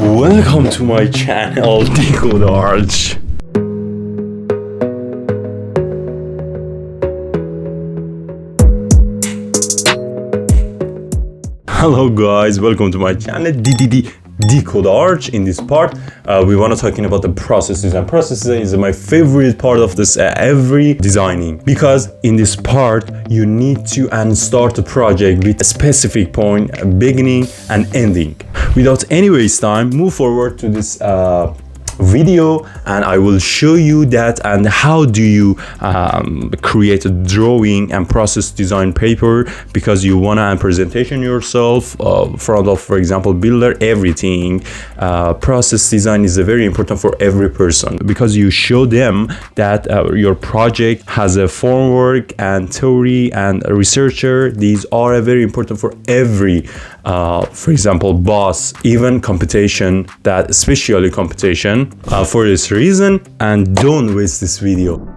Welcome to my channel, Decode. Hello guys, welcome to my channel, Decode. In this part, we want to talking about the process design. Process design is my favorite part of this every designing, because in this part you need to start a project with a specific point, a beginning and ending. Without any waste time, move forward to this video and I will show you that and how do you create a drawing and process design paper, because you want to presentation yourself front of, for example, builder, everything. Process design is very important for every person, because you show them that your project has a framework and theory and a researcher. These are very important for every for example, boss, even competition, that especially competition. For this reason, and don't waste this video.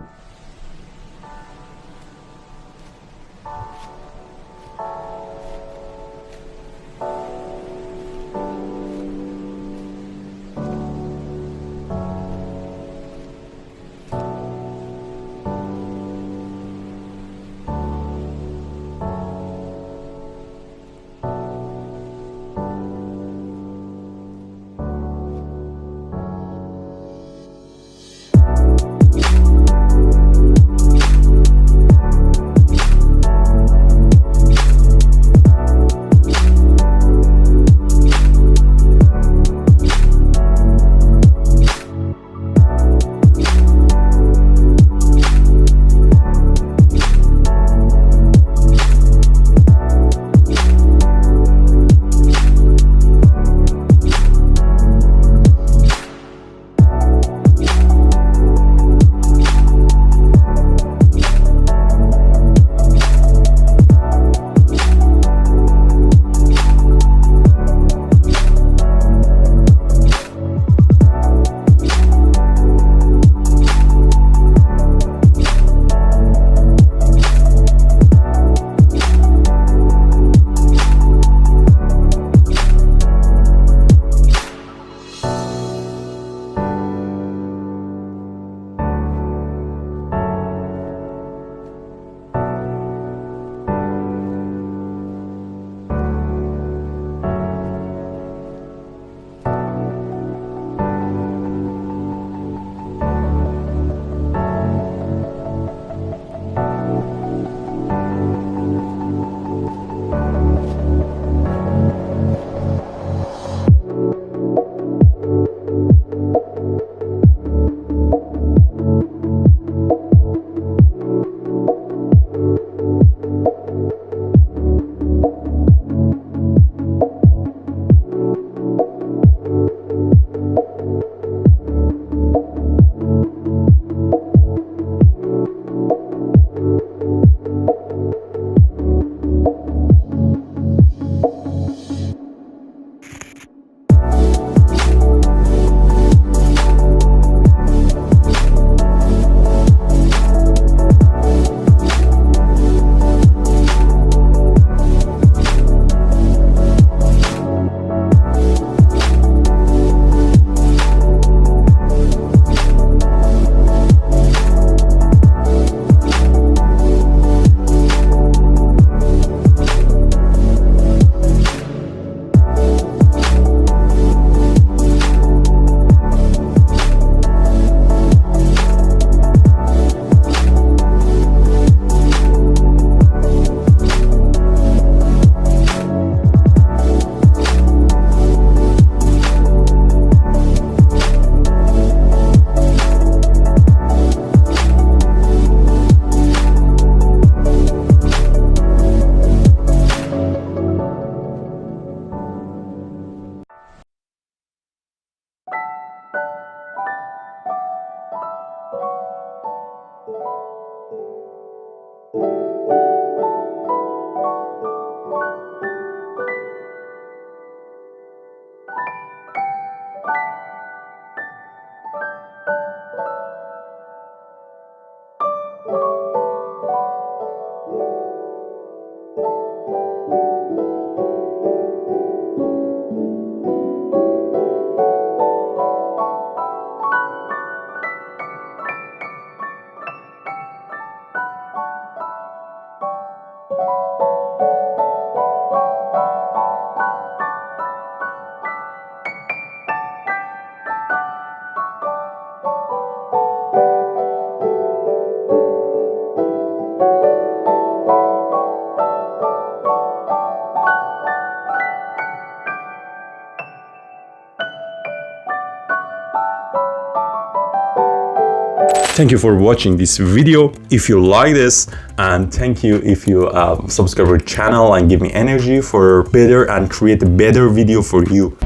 Thank you for watching this video. If you like this, and thank you if you subscribe our channel and give me energy for better and create a better video for you.